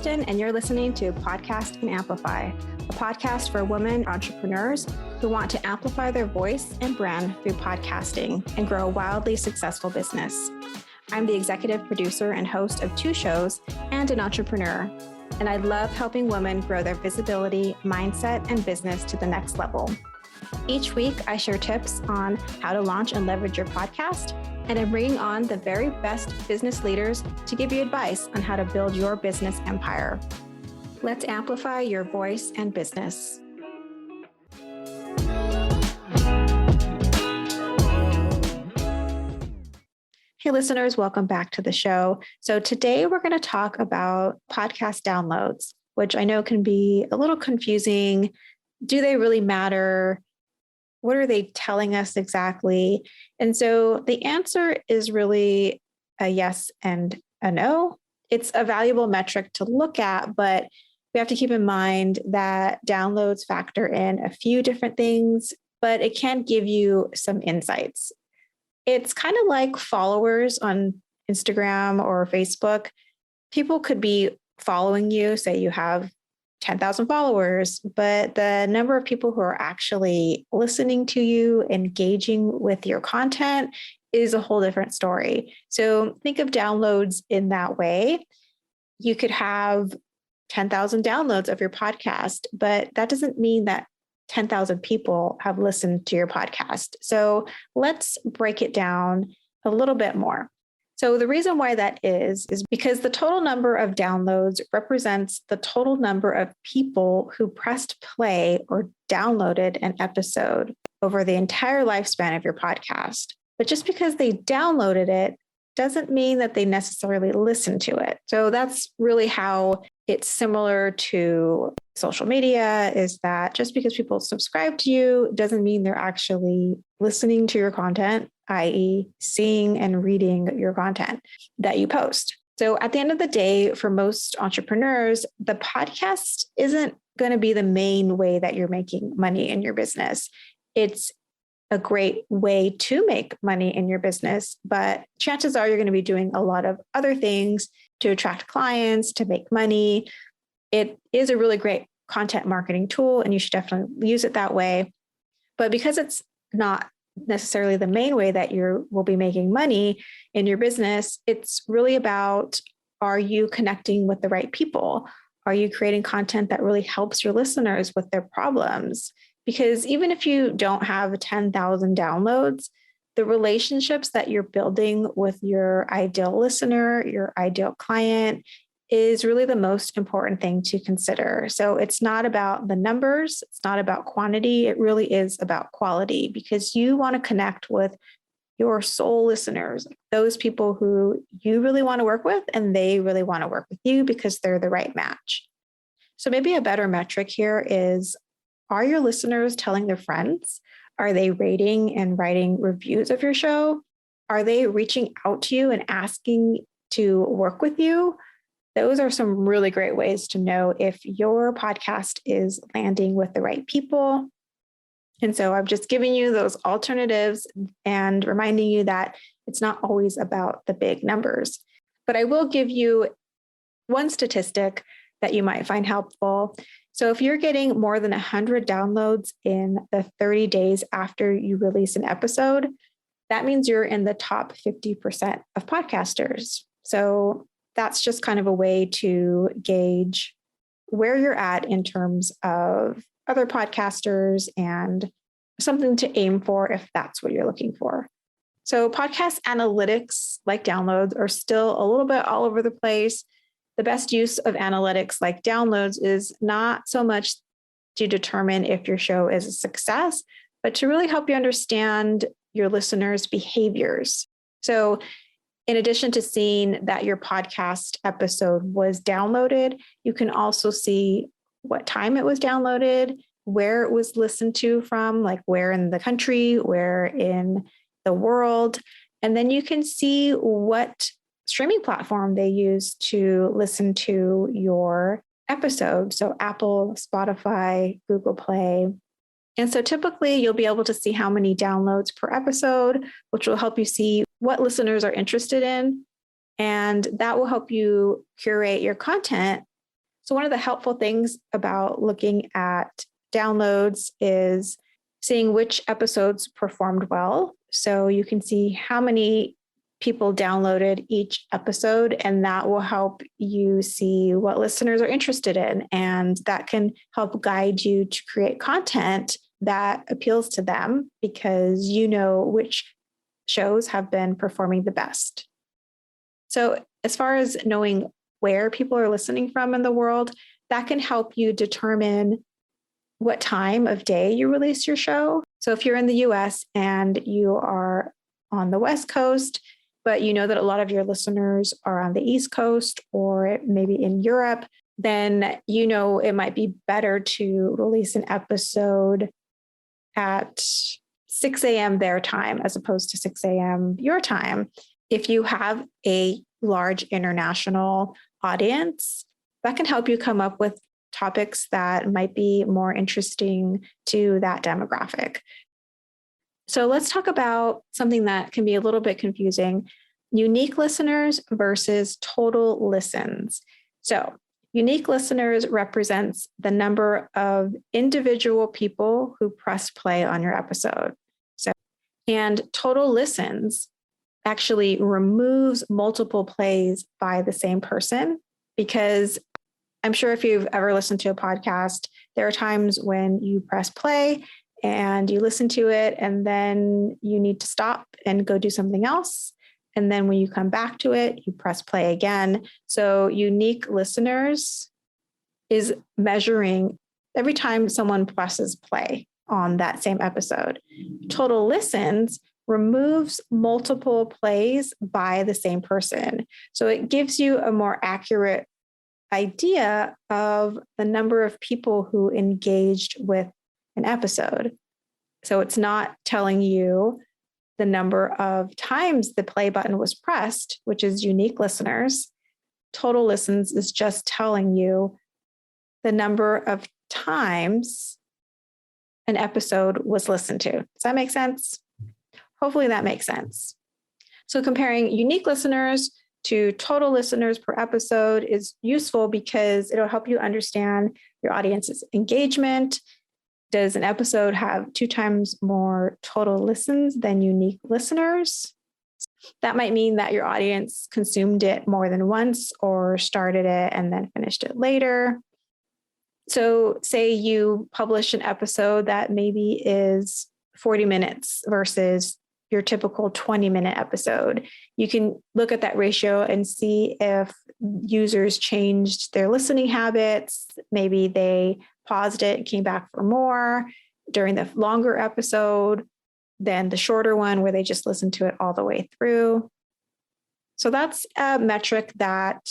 Kristen, and you're listening to Podcast and Amplify, a podcast for women entrepreneurs who want to amplify their voice and brand through podcasting and grow a wildly successful business. I'm the executive producer and host of 2 shows and an entrepreneur, and I love helping women grow their visibility, mindset, and business to the next level. Each week, I share tips on how to launch and leverage your podcast, and I'm bringing on the very best business leaders to give you advice on how to build your business empire. Let's amplify your voice and business. Hey listeners, welcome back to the show. So today we're going to talk about podcast downloads, which I know can be a little confusing. Do they really matter? What are they telling us exactly? And so the answer is really a yes and a no. It's a valuable metric to look at, but we have to keep in mind that downloads factor in a few different things, but it can give you some insights. It's kind of like followers on Instagram or Facebook. People could be following you, say you have 10,000 followers, but the number of people who are actually listening to you, engaging with your content is a whole different story. So think of downloads in that way. You could have 10,000 downloads of your podcast, but that doesn't mean that 10,000 people have listened to your podcast. So let's break it down a little bit more. So the reason why that is because the total number of downloads represents the total number of people who pressed play or downloaded an episode over the entire lifespan of your podcast. But just because they downloaded it doesn't mean that they necessarily listened to it. So that's really how it's similar to social media, is that just because people subscribe to you doesn't mean they're actually listening to your content, i.e. seeing and reading your content that you post. So at the end of the day, for most entrepreneurs, the podcast isn't going to be the main way that you're making money in your business. It's a great way to make money in your business, but chances are you're going to be doing a lot of other things to attract clients, to make money. It is a really great content marketing tool, and you should definitely use it that way. But because it's not necessarily the main way that you will be making money in your business, it's really about, are you connecting with the right people? Are you creating content that really helps your listeners with their problems? Because even if you don't have 10,000 downloads, the relationships that you're building with your ideal listener, your ideal client, is really the most important thing to consider. So it's not about the numbers, it's not about quantity, it really is about quality, because you want to connect with your soul listeners, those people who you really want to work with, and they really want to work with you because they're the right match. So maybe a better metric here is, are your listeners telling their friends? Are they rating and writing reviews of your show? Are they reaching out to you and asking to work with you? Those are some really great ways to know if your podcast is landing with the right people. And so I've just given you those alternatives and reminding you that it's not always about the big numbers. But I will give you one statistic that you might find helpful. So if you're getting more than 100 downloads in the 30 days after you release an episode, that means you're in the top 50% of podcasters. So that's just kind of a way to gauge where you're at in terms of other podcasters and something to aim for if that's what you're looking for. So podcast analytics, like downloads, are still a little bit all over the place. The best use of analytics like downloads is not so much to determine if your show is a success, but to really help you understand your listeners' behaviors. So in addition to seeing that your podcast episode was downloaded, you can also see what time it was downloaded, where it was listened to from, like where in the country, where in the world. And then you can see what streaming platform they use to listen to your episode. So Apple, Spotify, Google Play. And so typically you'll be able to see how many downloads per episode, which will help you see what listeners are interested in. And that will help you curate your content So one of the helpful things about looking at downloads is seeing which episodes performed well. So you can see how many people downloaded each episode, and that will help you see what listeners are interested in. And that can help guide you to create content that appeals to them because you know which shows have been performing the best. So as far as knowing where people are listening from in the world, that can help you determine what time of day you release your show. So if you're in the US and you are on the West Coast, but you know that a lot of your listeners are on the East Coast or maybe in Europe, then you know it might be better to release an episode at 6 a.m. their time as opposed to 6 a.m. your time. If you have a large international audience, that can help you come up with topics that might be more interesting to that demographic. So let's talk about something that can be a little bit confusing: unique listeners versus total listens. So unique listeners represents the number of individual people who press play on your episode. And total listens actually removes multiple plays by the same person, because I'm sure if you've ever listened to a podcast, there are times when you press play and you listen to it and then you need to stop and go do something else. And then when you come back to it, you press play again. So unique listeners is measuring every time someone presses play on that same episode. Total listens removes multiple plays by the same person. So it gives you a more accurate idea of the number of people who engaged with an episode. So it's not telling you the number of times the play button was pressed, which is unique listeners. Total listens is just telling you the number of times an episode was listened to. Does that make sense? Hopefully that makes sense. So comparing unique listeners to total listeners per episode is useful because it'll help you understand your audience's engagement. Does an episode have 2 times more total listens than unique listeners? That might mean that your audience consumed it more than once or started it and then finished it later. So say you publish an episode that maybe is 40 minutes versus your typical 20-minute episode. You can look at that ratio and see if users changed their listening habits. Maybe they paused it and came back for more during the longer episode than the shorter one where they just listened to it all the way through. So that's a metric that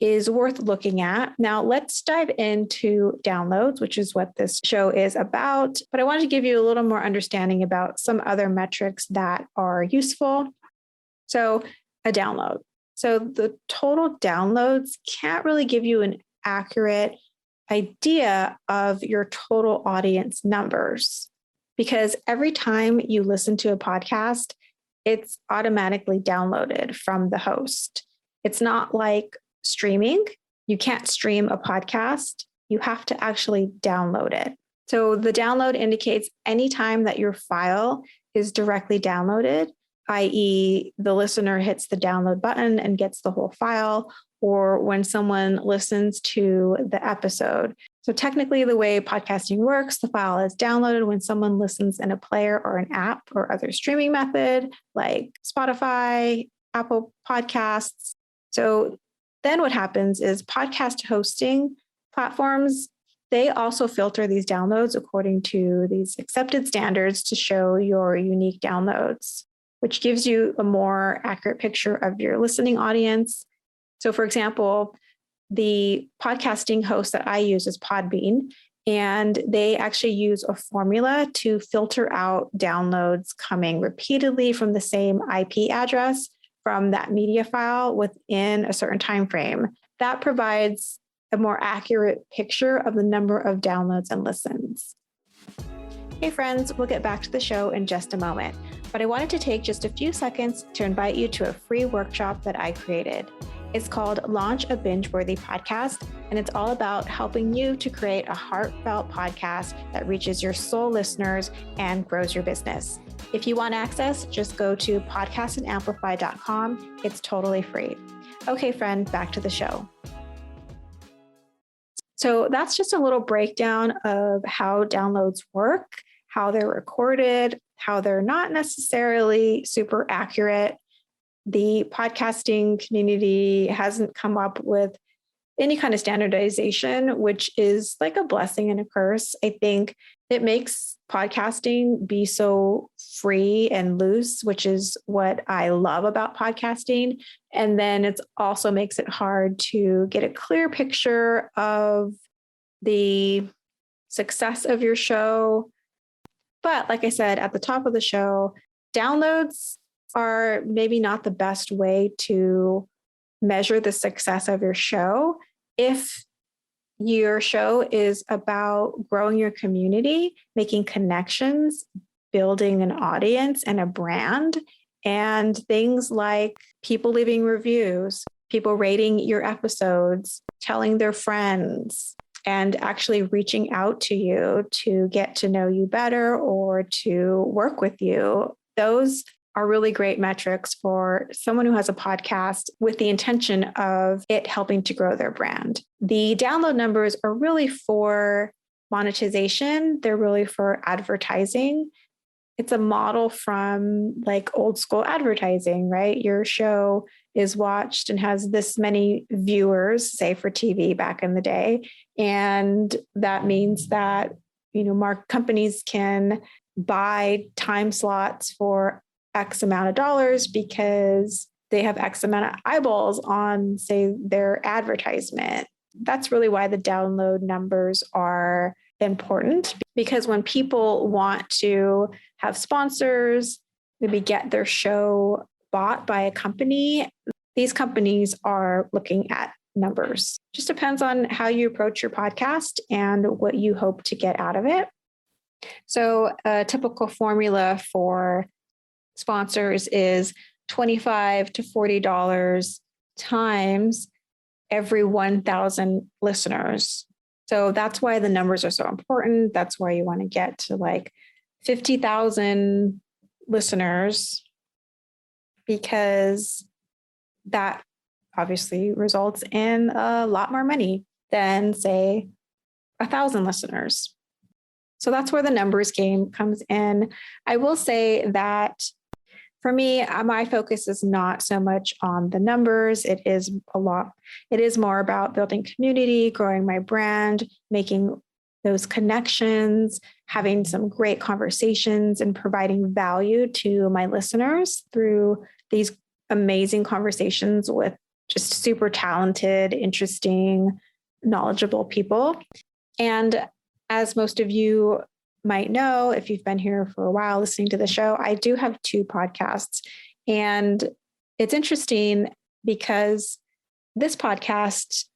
is worth looking at. Now let's dive into downloads, which is what this show is about. But I wanted to give you a little more understanding about some other metrics that are useful. So a download. So the total downloads can't really give you an accurate idea of your total audience numbers, because every time you listen to a podcast, it's automatically downloaded from the host. It's not like streaming. You can't stream a podcast. You have to actually download it. So the download indicates any time that your file is directly downloaded, i.e. the listener hits the download button and gets the whole file, or when someone listens to the episode. So technically the way podcasting works, the file is downloaded when someone listens in a player or an app or other streaming method like Spotify, Apple Podcasts. So then what happens is podcast hosting platforms, they also filter these downloads according to these accepted standards to show your unique downloads, which gives you a more accurate picture of your listening audience. So for example, the podcasting host that I use is Podbean, and they actually use a formula to filter out downloads coming repeatedly from the same IP address from that media file within a certain time frame. That provides a more accurate picture of the number of downloads and listens. Hey friends, we'll get back to the show in just a moment, but I wanted to take just a few seconds to invite you to a free workshop that I created. It's called Launch a Binge-Worthy Podcast, and it's all about helping you to create a heartfelt podcast that reaches your soul listeners and grows your business. If you want access, just go to podcastandamplify.com. It's totally free. Okay, friend, back to the show. So that's just a little breakdown of how downloads work, how they're recorded, how they're not necessarily super accurate. The podcasting community hasn't come up with any kind of standardization, which is like a blessing and a curse. I think it makes podcasting be so free and loose, which is what I love about podcasting. And then it also makes it hard to get a clear picture of the success of your show. But like I said, at the top of the show, downloads are maybe not the best way to measure the success of your show. If your show is about growing your community, making connections, building an audience and a brand, and things like people leaving reviews, people rating your episodes, telling their friends, and actually reaching out to you to get to know you better or to work with you, those are really great metrics for someone who has a podcast with the intention of it helping to grow their brand. The download numbers are really for monetization. They're really for advertising. It's a model from like old school advertising, right? Your show is watched and has this many viewers, say for TV back in the day. And that means that, companies can buy time slots for X amount of dollars because they have X amount of eyeballs on, say, their advertisement. That's really why the download numbers are important, because when people want to have sponsors, maybe get their show bought by a company, these companies are looking at numbers. Just depends on how you approach your podcast and what you hope to get out of it. So a typical formula for sponsors is $25 to $40 times every 1,000 listeners. So that's why the numbers are so important. That's why you want to get to like 50,000 listeners, because that obviously results in a lot more money than, say, 1,000 listeners. So that's where the numbers game comes in. I will say that for me, my focus is not so much on the numbers. It is more about building community, growing my brand, making those connections, having some great conversations, and providing value to my listeners through these amazing conversations with just super talented, interesting, knowledgeable people. And as most of you might know, if you've been here for a while listening to the show, I do have 2 podcasts. And it's interesting because this Podcast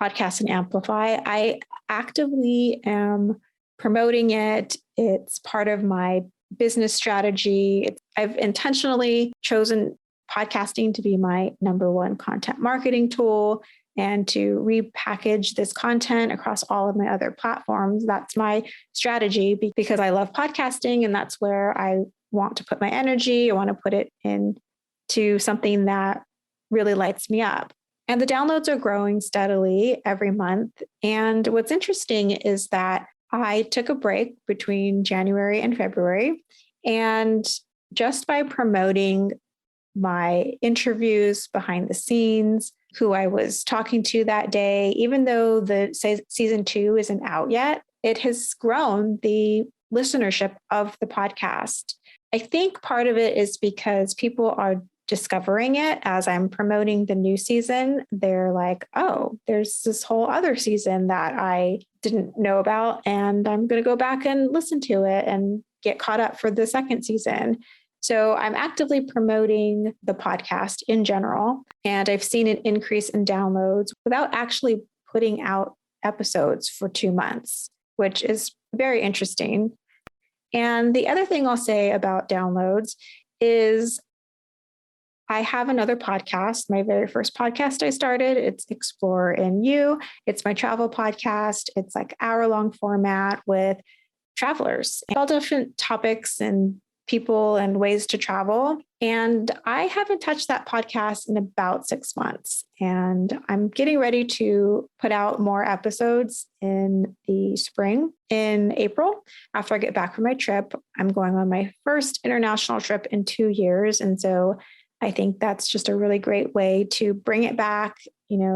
and Amplify, I actively am promoting it. It's part of my business strategy. I've intentionally chosen podcasting to be my number one content marketing tool, and to repackage this content across all of my other platforms. That's my strategy, because I love podcasting and that's where I want to put my energy. I want to put it into something that really lights me up. And the downloads are growing steadily every month. And what's interesting is that I took a break between January and February, and just by promoting my interviews behind the scenes, who I was talking to that day, even though the season 2 isn't out yet, it has grown the listenership of the podcast. I think part of it is because people are discovering it as I'm promoting the new season. They're like, oh, there's this whole other season that I didn't know about, and I'm going to go back and listen to it and get caught up for the second season. So I'm actively promoting the podcast in general, and I've seen an increase in downloads without actually putting out episodes for 2 months, which is very interesting. And the other thing I'll say about downloads is I have another podcast, my very first podcast I started. It's Explore in You. It's my travel podcast. It's like hour-long format with travelers, all different topics and people and ways to travel. And I haven't touched that podcast in about 6 months. And I'm getting ready to put out more episodes in the spring in April. After I get back from my trip, I'm going on my first international trip in 2 years. And so I think that's just a really great way to bring it back,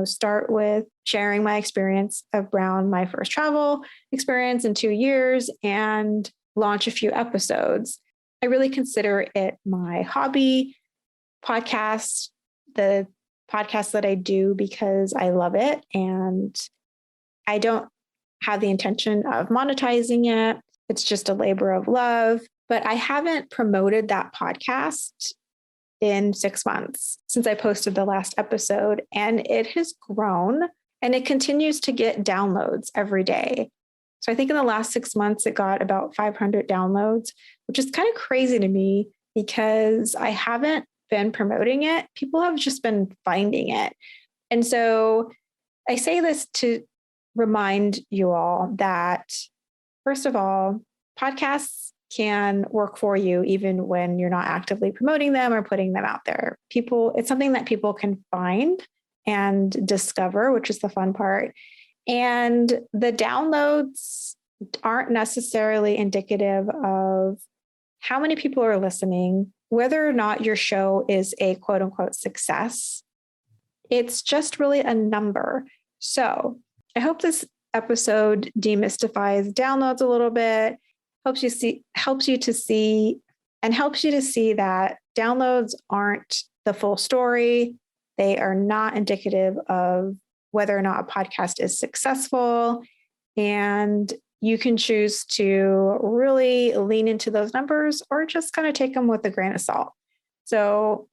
start with sharing my experience around my first travel experience in 2 years and launch a few episodes. I really consider it my hobby podcast, the podcast that I do because I love it and I don't have the intention of monetizing it. It's just a labor of love, but I haven't promoted that podcast in 6 months since I posted the last episode, and it has grown and it continues to get downloads every day. So I think in the last 6 months, it got about 500 downloads, which is kind of crazy to me because I haven't been promoting it. People have just been finding it. And so I say this to remind you all that, first of all, podcasts can work for you even when you're not actively promoting them or putting them out there. It's something that people can find and discover, which is the fun part. And the downloads aren't necessarily indicative of how many people are listening, whether or not your show is a quote unquote success. It's just really a number. So I hope this episode demystifies downloads a little bit, helps you to see that downloads aren't the full story. They are not indicative of whether or not a podcast is successful. And you can choose to really lean into those numbers or just kind of take them with a grain of salt. So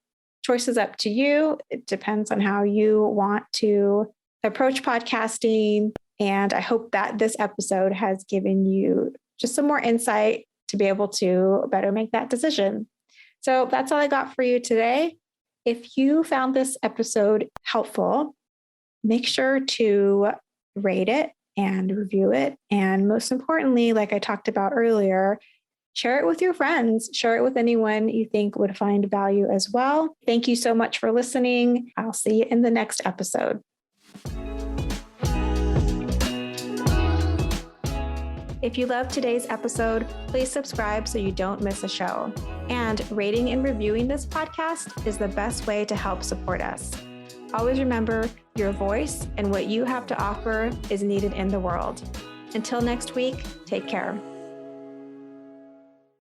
choice is up to you. It depends on how you want to approach podcasting. And I hope that this episode has given you just some more insight to be able to better make that decision. So that's all I got for you today. If you found this episode helpful, make sure to rate it and review it. And most importantly, like I talked about earlier, share it with your friends, share it with anyone you think would find value as well. Thank you so much for listening. I'll see you in the next episode. If you loved today's episode, please subscribe so you don't miss a show. And rating and reviewing this podcast is the best way to help support us. Always remember, your voice and what you have to offer is needed in the world. Until next week, take care.